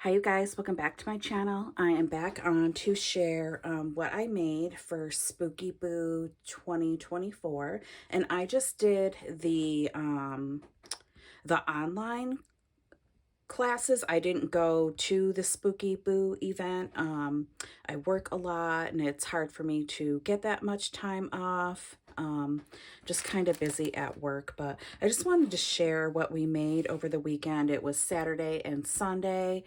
Hi you guys, welcome back to my channel. I am back on to share what I made for Spooky Boo 2024, and I just did the online classes. I didn't go to the Spooky Boo event. I work a lot and it's hard for me to get that much time off. Just kind of busy at work, but I just wanted to share what we made over the weekend. It was Saturday and Sunday,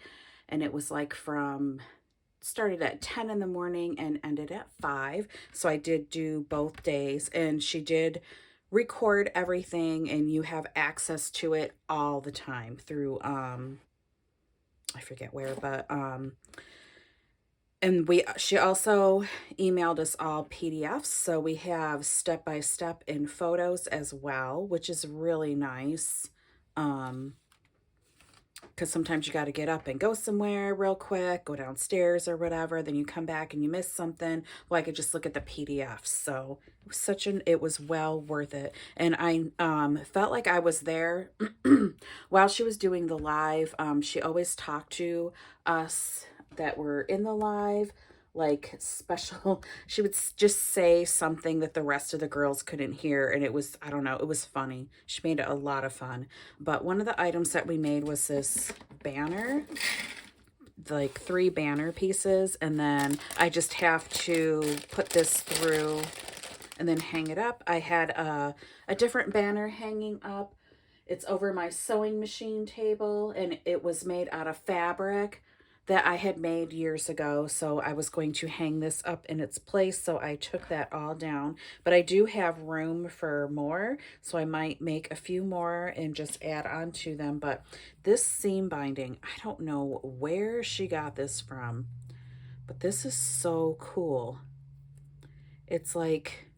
and it was like started at 10 in the morning and ended at 5. So I did do both days, and she did record everything, and you have access to it all the time through I forget where, but and she also emailed us all PDFs, so we have step by step in photos as well, which is really nice. Because sometimes you got to get up and go somewhere real quick, go downstairs or whatever, then you come back and you miss something. Well, I could just look at the PDFs. So it was it was well worth it. And I felt like I was there while she was doing the live. She always talked to us that were in the live, like special. She would just say something that the rest of the girls couldn't hear, and it was, I don't know, it was funny. She made it a lot of fun. But one of the items that we made was this banner, like 3 banner pieces, and then I just have to put this through and then hang it up. I had a different banner hanging up. It's over my sewing machine table, and it was made out of fabric that I had made years ago. So I was going to hang this up in its place. So I took that all down, but I do have room for more. So I might make a few more and just add on to them. But this seam binding, I don't know where she got this from, but this is so cool. It's like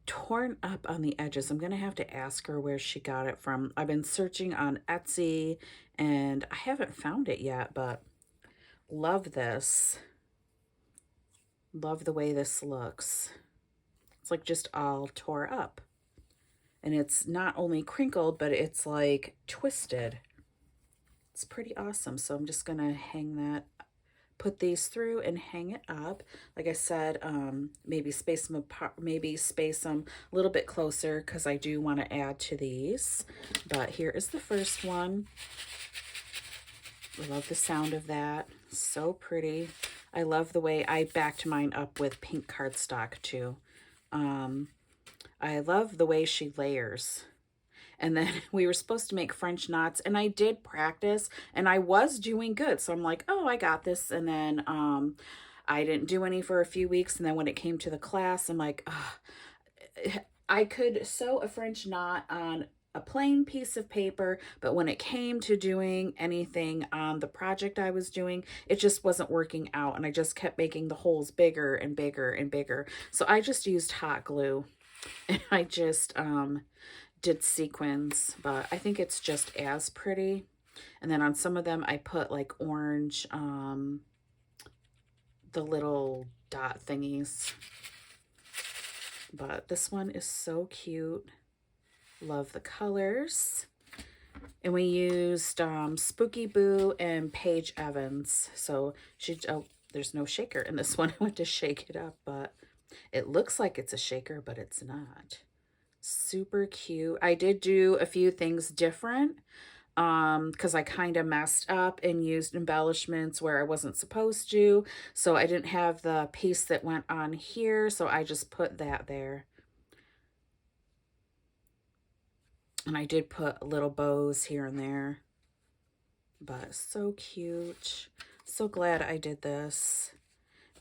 torn up on the edges. I'm going to have to ask her where she got it from. I've been searching on Etsy and I haven't found it yet, but love this. Love the way this looks. It's like just all tore up. And it's not only crinkled, but it's like twisted. It's pretty awesome. So I'm just going to hang that, put these through and hang it up. Like I said, maybe space them apart, maybe space them a little bit closer because I do want to add to these. But here is the first one. I love the sound of that. So pretty. I love the way I backed mine up with pink cardstock too. I love the way she layers. And then we were supposed to make French knots, and I did practice and I was doing good. So I'm like, oh, I got this. And then I didn't do any for a few weeks. And then when it came to the class, I'm like, oh, I could sew a French knot on a plain piece of paper, but when it came to doing anything on the project I was doing, it just wasn't working out. And I just kept making the holes bigger and bigger and bigger. So I just used hot glue and I just did sequins, but I think it's just as pretty. And then on some of them I put like orange, the little dot thingies. But this one is so cute. Love the colors. And we used Spooky Boo and Paige Evans. So oh, there's no shaker in this one. I went to shake it up, but it looks like it's a shaker, but it's not. Super cute. I did do a few things different because I kind of messed up and used embellishments where I wasn't supposed to. So I didn't have the piece that went on here, so I just put that there. And I did put little bows here and there. But so cute. So glad I did this.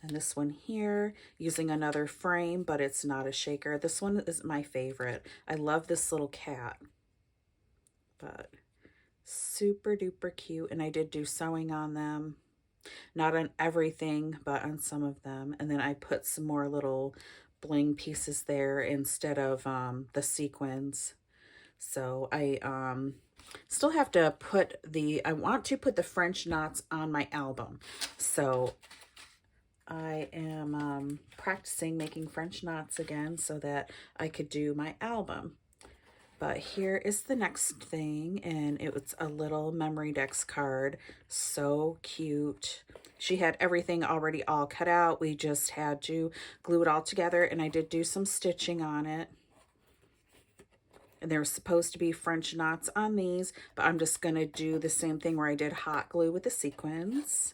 And this one here, using another frame, but it's not a shaker. This one is my favorite. I love this little cat. But super duper cute. And I did do sewing on them. Not on everything, but on some of them. And then I put some more little bling pieces there instead of the sequins. So I still have to put I want to put the French knots on my album. So I am practicing making French knots again so that I could do my album. But here is the next thing, and it was a little memory dex card. So cute. She had everything already all cut out. We just had to glue it all together, and I did do some stitching on it. And there's supposed to be French knots on these, but I'm just going to do the same thing where I did hot glue with the sequins.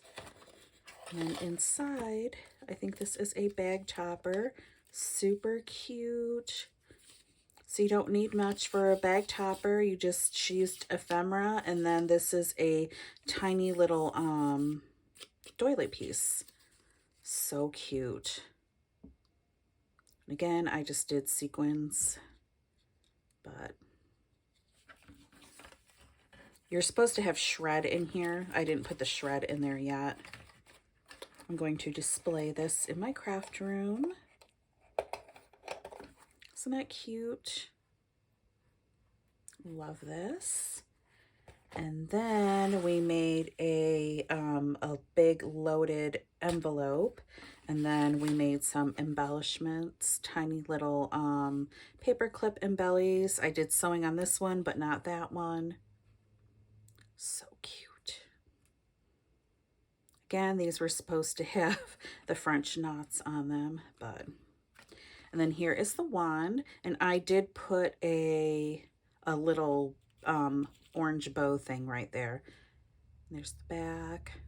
And inside, I think this is a bag topper. Super cute. So you don't need much for a bag topper. She used ephemera, and then this is a tiny little doily piece. So cute. And again, I just did sequins, but you're supposed to have shred in here. I didn't put the shred in there yet. I'm going to display this in my craft room. Isn't that cute? Love this. And then we made a big loaded envelope, and then we made some embellishments, tiny little paper clip embellies. I did sewing on this one, but not that one. So cute. Again, these were supposed to have the French knots on them, but... And then here is the wand, and I did put a little orange bow thing right there. And there's the back.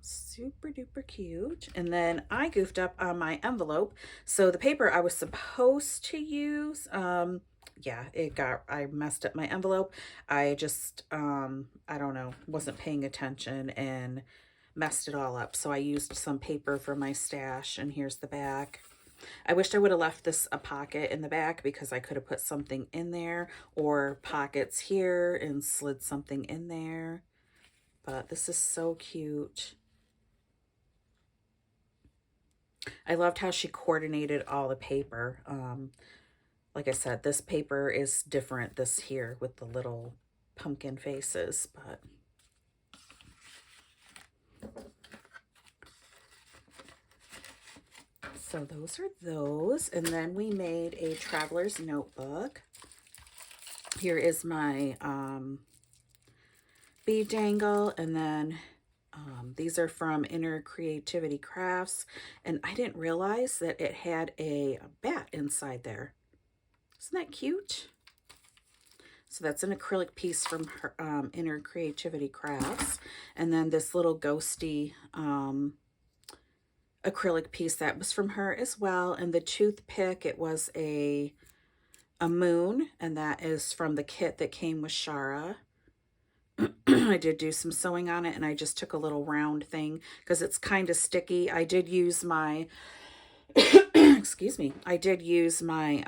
Super duper cute. And then I goofed up on my envelope. So the paper I was supposed to use, yeah, I messed up my envelope. I just, I don't know, wasn't paying attention and messed it all up. So I used some paper for my stash, and here's the back. I wished I would have left this a pocket in the back, because I could have put something in there, or pockets here and slid something in there. But this is so cute. I loved how she coordinated all the paper. Like I said, this paper is different, this here with the little pumpkin faces, but so those are those. And then we made a traveler's notebook. Here is my bead dangle, and then these are from Inner Creativity Crafts, and I didn't realize that it had a bat inside there. Isn't that cute? So that's an acrylic piece from her, Inner Creativity Crafts, and then this little ghosty acrylic piece that was from her as well. And the toothpick, it was a moon, and that is from the kit that came with Shara. I did do some sewing on it, and I just took a little round thing because it's kind of sticky. I did use my excuse me, I did use my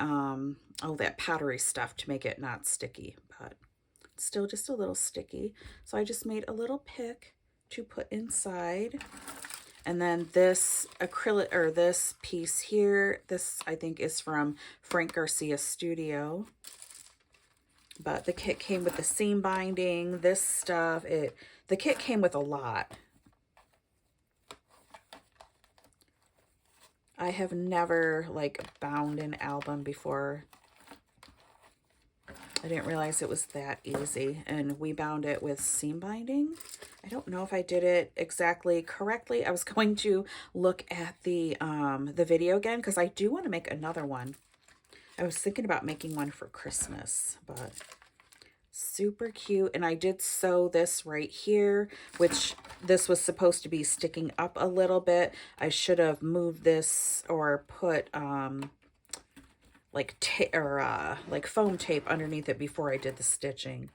oh, that powdery stuff to make it not sticky, but it's still just a little sticky. So I just made a little pick to put inside. And then this acrylic, or this piece here, this I think is from Frank Garcia Studio. But the kit came with the seam binding, this stuff. The kit came with a lot. I have never like bound an album before. I didn't realize it was that easy, and we bound it with seam binding. I don't know if I did it exactly correctly. I was going to look at the video again, because I do want to make another one. I was thinking about making one for Christmas, but super cute. And I did sew this right here, which this was supposed to be sticking up a little bit. I should have moved this or put like foam tape underneath it before I did the stitching.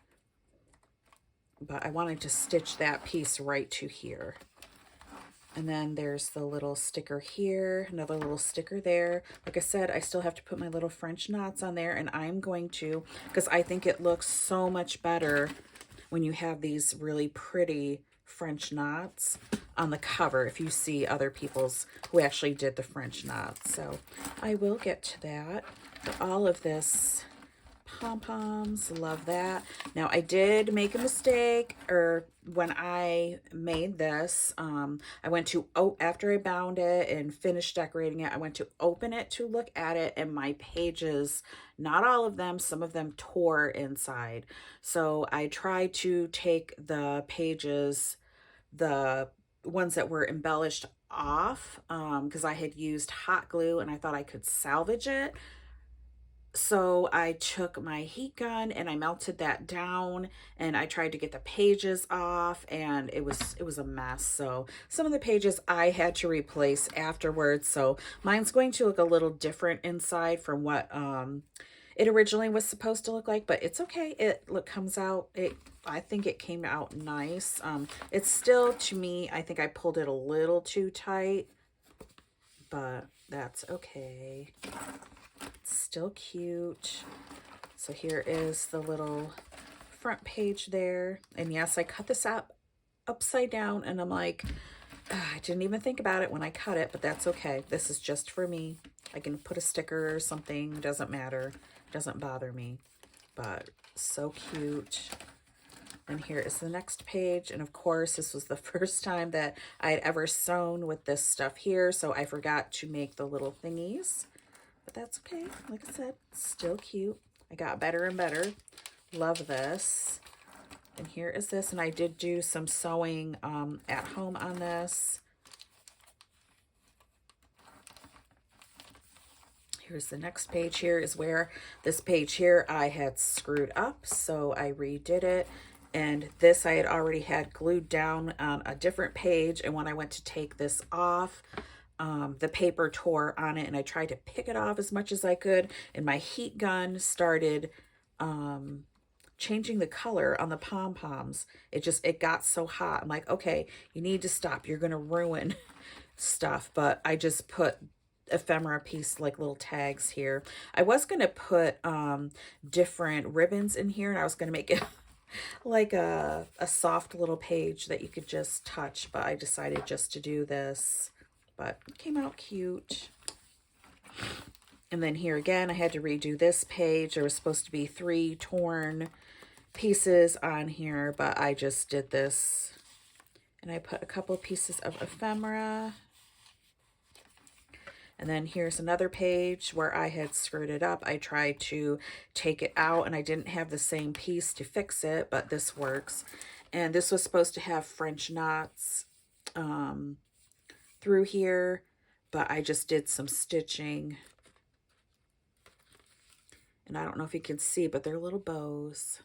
But I wanted to stitch that piece right to here. And then there's the little sticker here, another little sticker there. Like I said, I still have to put my little French knots on there, and I'm going to, because I think it looks so much better when you have these really pretty French knots on the cover, if you see other people's who actually did the French knots. So I will get to that. But all of this pom-poms. Love that. Now, I did make a mistake, or when I made this, I went to, after I bound it and finished decorating it, I went to open it to look at it, and my pages, not all of them, some of them tore inside. So I tried to take the pages, the ones that were embellished, off, because I had used hot glue and I thought I could salvage it. So I took my heat gun and I melted that down, and I tried to get the pages off, and it was a mess. So some of the pages I had to replace afterwards. So mine's going to look a little different inside from what it originally was supposed to look like, but it's okay. Comes out, I think it came out nice. It's still, to me, I think I pulled it a little too tight, but that's okay. Still cute. So here is the little front page there. And yes, I cut this up upside down, and I'm like, I didn't even think about it when I cut it, but that's okay. This is just for me. I can put a sticker or something, doesn't matter. Doesn't bother me, but so cute. And here is the next page. And of course, this was the first time that I had ever sewn with this stuff here, so I forgot to make the little thingies. But that's okay. Like I said, still cute. I got better and better. Love this. And here is this. And I did do some sewing at home on this. Here's the next page. Here is where this page here I had screwed up, so I redid it. And this I had already had glued down on a different page. And when I went to take this off, the paper tore on it, and I tried to pick it off as much as I could, and my heat gun started changing the color on the pom-poms. It got so hot. I'm like, okay, you need to stop. You're going to ruin stuff. But I just put ephemera piece, like little tags here. I was going to put different ribbons in here, and I was going to make it like a soft little page that you could just touch, but I decided just to do this. But it came out cute. And then here again, I had to redo this page. There was supposed to be 3 torn pieces on here, but I just did this. And I put a couple pieces of ephemera. And then here's another page where I had screwed it up. I tried to take it out, and I didn't have the same piece to fix it, but this works. And this was supposed to have French knots through here, but I just did some stitching. And I don't know if you can see, but they're little bows.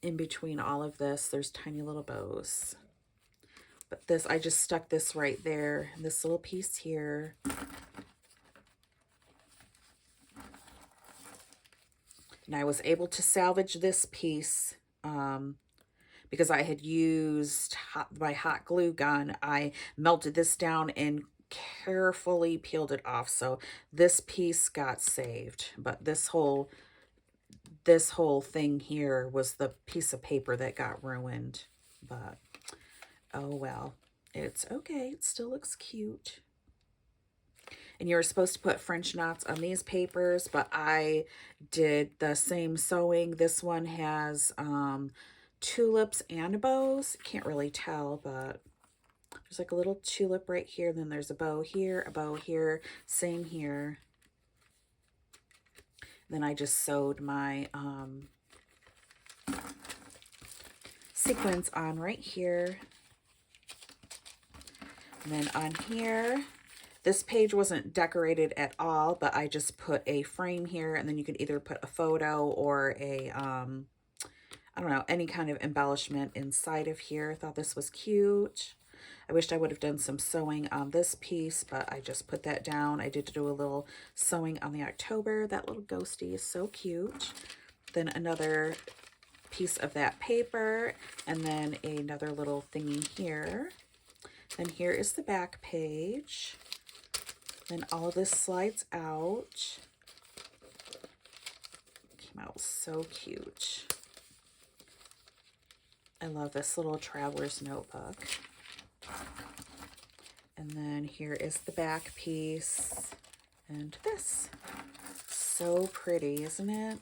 In between all of this, there's tiny little bows. But this, I just stuck this right there, this little piece here. And I was able to salvage this piece because I had used my hot glue gun. I melted this down and carefully peeled it off. So this piece got saved, but this whole thing here was the piece of paper that got ruined. But oh well, it's okay. It still looks cute. And you're supposed to put French knots on these papers, but I did the same sewing. This one has tulips and bows. Can't really tell, but there's like a little tulip right here. Then there's a bow here, same here. Then I just sewed my sequins on right here. And then on here, this page wasn't decorated at all, but I just put a frame here, and then you can either put a photo or a, I don't know, any kind of embellishment inside of here. I thought this was cute. I wished I would have done some sewing on this piece, but I just put that down. I did do a little sewing on the October. That little ghosty is so cute. Then another piece of that paper, and then another little thingy here. Then here is the back page. Then all of this slides out. Came out so cute. I love this little traveler's notebook. And then here is the back piece. And this. so pretty, isn't it?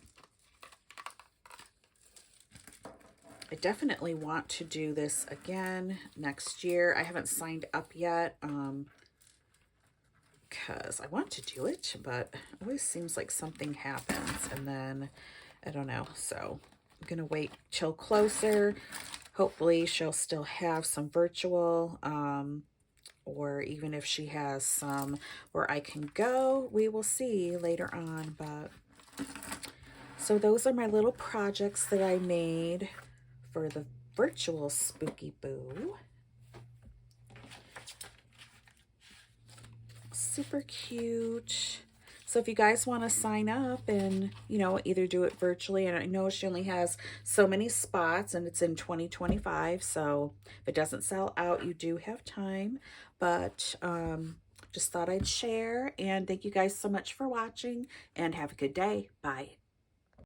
I definitely want to do this again next year. I haven't signed up yet because I want to do it, but it always seems like something happens and then I don't know. So I'm going to wait till closer. Hopefully she'll still have some virtual, or even if she has some where I can go, we will see later on. But so those are my little projects that I made for the virtual Spooky Boo. Super cute. So if you guys want to sign up and, you know, either do it virtually, and I know she only has so many spots and it's in 2025, so if it doesn't sell out, you do have time. But just thought I'd share, and thank you guys so much for watching, and have a good day. Bye.